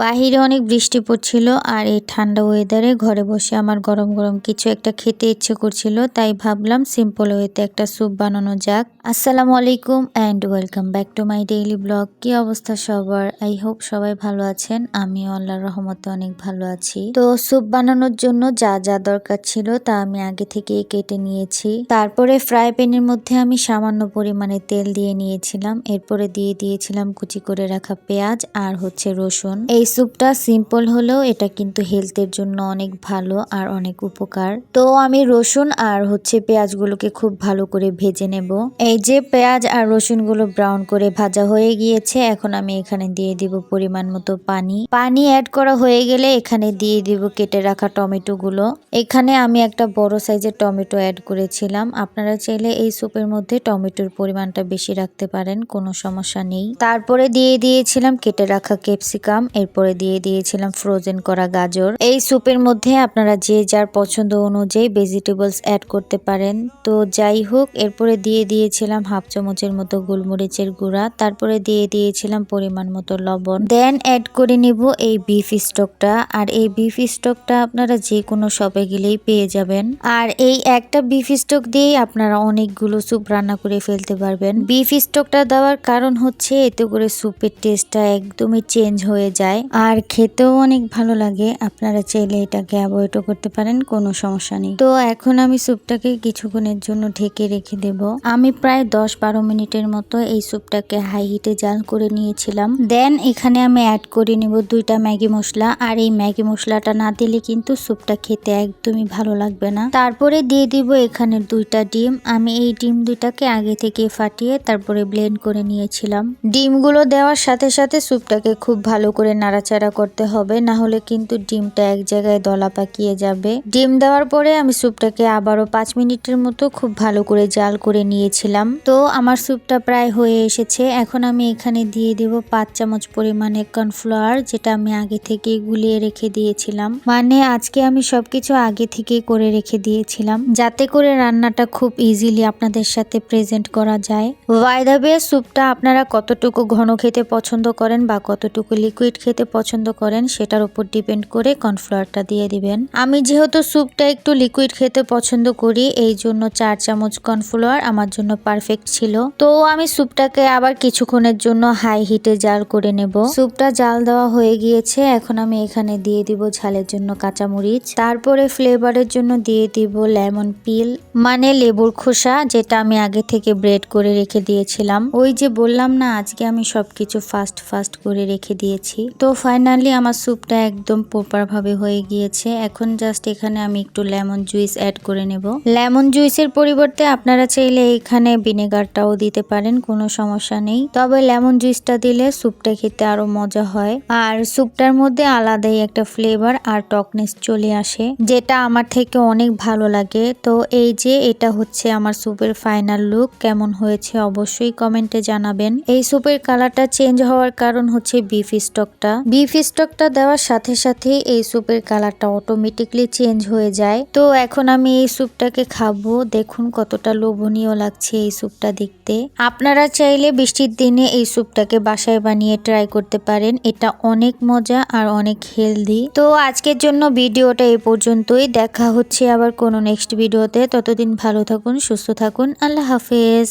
বাহিরে অনেক বৃষ্টি পড়ছিল আর এই ঠান্ডা ওয়েদারে ঘরে বসে আমার গরম গরম কিছু একটা খেতে ইচ্ছে করছিল, তাই ভাবলাম সিম্পল ওয়েতে একটা স্যুপ বানানো যাক। আসসালামু আলাইকুম and welcome back to my daily blog. কি অবস্থা সবার? আই হোপ সবাই ভালো আছেন। আমিও আল্লাহর রহমতে অনেক ভালো আছি। তো স্যুপ বানানোর জন্য যা যা দরকার ছিল তা আমি আগে থেকেই কেটে নিয়েছি। তারপরে ফ্রাই প্যানের মধ্যে আমি সামান্য পরিমাণে তেল দিয়ে নিয়েছিলাম। এরপরে দিয়ে দিয়েছিলাম কুচি করে রাখা পেঁয়াজ আর রসুন। এই স্যুপটা সিম্পল হলেও এটা কিন্তু হেলথের জন্য অনেক ভালো আর অনেক উপকার। তো আমি রসুন আর পেঁয়াজগুলোকে খুব ভালো করে ভেজে নেব। এই যে পেঁয়াজ আর রসুনগুলো ব্রাউন করে ভাজা হয়ে গিয়েছে, এখন আমি এখানে দিয়ে দিব পরিমাণ মতো পানি। পানি অ্যাড করা হয়ে গেলে এখানে দিয়ে দিব কেটে রাখা টমেটো গুলো। এখানে আমি একটা বড় সাইজের টমেটো অ্যাড করেছিলাম। আপনারা চাইলে এই স্যুপের মধ্যে টমেটোর পরিমাণটা বেশি রাখতে পারেন, কোনো সমস্যা নেই। তারপরে দিয়ে দিয়েছিলাম কেটে রাখা ক্যাপসিকাম, এরপরে দিয়ে দিয়েছিলাম ফ্রোজেন করা গাজর। এই স্যুপের মধ্যে আপনারা যে যার পছন্দ অনুযায়ী ভেজিটেবলস অ্যাড করতে পারেন। তো যাই হোক, এরপরে দিয়ে দিয়েছিলাম হাফ চামচের মতো গোলমরিচের গুঁড়া, তারপরে দিয়ে দিয়েছিলাম পরিমাণ মতো লবণ। দেন অ্যাড করে নিব এই বিফ স্টকটা। আর এই বিফ স্টকটা আপনারা যে কোনো শপে গেলেই পেয়ে যাবেন। আর এই একটা বিফ স্টক দিয়েই আপনারা অনেকগুলো স্যুপ রান্না করে ফেলতে পারবেন। বিফ স্টকটা দেওয়ার কারণ হচ্ছে এতে করে স্যুপের টেস্টটা একদমই চেঞ্জ হয়ে যায় আর খেতেও অনেক ভালো লাগে। আপনারা চাইলে এটাকে অ্যাভয়েডও করতে পারেন, কোনো সমস্যা নেই। তো এখন আমি স্যুপটাকে কিছুক্ষণের জন্য ঢেকে রেখে দেব। আমি প্রায় 10-12 মিনিটের মতো এই স্যুপটাকে হাই হিটে জাল করে নিয়েছিলাম। দেন এখানে আমি অ্যাড করে নেব 2টা ম্যাগি মশলা। আর এই ম্যাগি মশলাটা না দিলে কিন্তু স্যুপটা খেতে একদমই ভালো লাগবে না। তারপরে দিয়ে দিব এখানে 2টা ডিম। আমি এই ডিম 2টাকে আগে থেকে ফাটিয়ে তারপরে ব্লেন্ড করে নিয়েছিলাম। ডিমগুলো দেওয়ার সাথে সাথে স্যুপটাকে খুব ভালো করে নাড়াচাড়া করতে হবে, না হলে কিন্তু ডিমটা এক জায়গায় দলা পাকিয়ে যাবে। ডিম দেওয়ার পরে আমি স্যুপটাকে আবারও 5 মিনিটের মতো খুব ভালো করে জাল করে নিয়েছিলাম। তো আমার স্যুপটা প্রায় হয়ে এসেছে। এখন আমি এখানে দিয়ে দেব 5 চামচ পরিমাণে কর্নফ্লাওয়ার, যেটা আমি আগে থেকে গুলিয়ে রেখে দিয়েছিলাম। মানে আজকে আমি সবকিছু আগে থেকে করে রেখে দিয়েছিলাম যাতে করে রান্নাটা খুব ইজিলি আপনাদের সাথে প্রেজেন্ট করা যায়। বাই দ্য ওয়ে, স্যুপটা আপনারা কতটুকু ঘন খেতে পছন্দ করেন বা কতটুকু লিকুইড খেতে পছন্দ করেন সেটার উপর ডিপেন্ড করে কর্নফ্লাওয়ারটা দিয়ে দিবেন। আমি যেহেতু স্যুপটা একটু লিকুইড খেতে পছন্দ করি, এই জন্য 4 চামচ কর্নফ্লাওয়ার আমার জন্য পারফেক্ট ছিল। তো আমি স্যুপটাকে আবার কিছুক্ষণের জন্য হাই হিটে জাল করে নেব। স্যুপটা জাল দেওয়া হয়ে গিয়েছে। এখন আমি এখানে দিয়ে দিব ঝালের জন্য কাঁচামরিচ, তারপরে ফ্লেভারের জন্য দিয়ে দিব লেমন পিল, মানে লেবুর খোসা, যেটা আমি আগে থেকে ব্রেড করে রেখে দিয়েছিলাম। ওই যে বললাম না আজকে আমি সবকিছু ফাস্ট করে রেখে দিয়েছি। তো ফাইনালি আমার স্যুপটা একদম প্রপার ভাবে হয়ে গিয়েছে। এখন জাস্ট এখানে আমি একটু লেমন জুইস অ্যাড করে নেব। লেমন জুইসের পরিবর্তে আপনারা চাইলে এখানে ভিনেগারটাও দিতে পারেন, কোনো সমস্যা নেই। তবে লেমন জুইসটা দিলে স্যুপটা খেতে আরো মজা হয় আর স্যুপটার মধ্যে আলাদাই একটা ফ্লেভার আর টকনেস চলে আসে, যেটা আমার থেকে অনেক ভালো লাগে। তো এই যে এটা হচ্ছে আমার স্যুপের ফাইনাল লুক। কেমন হয়েছে অবশ্যই কমেন্টে জানাবেন। এই স্যুপের কালারটা চেঞ্জ হওয়ার কারণ হচ্ছে বিফ স্টকটা। বিফ স্টকটা দেওয়ার সাথে সাথে এই স্যুপের কালারটা অটোমেটিকলি চেঞ্জ হয়ে যায়। তো এখন আমি এই স্যুপটাকে খাবো। দেখুন কতটা লোভনীয় লাগছে এই স্যুপটা দেখতে। আপনারা চাইলে বৃষ্টির দিনে এই স্যুপটাকে বাসায় বানিয়ে ট্রাই করতে পারেন। এটা অনেক মজা আর অনেক হেলদি। তো আজকের জন্য ভিডিওটা এই পর্যন্তই। দেখা হচ্ছে আবার কোনো নেক্সট ভিডিওতে। ততদিন ভালো থাকুন, সুস্থ থাকুন। আল্লাহ হাফেজ।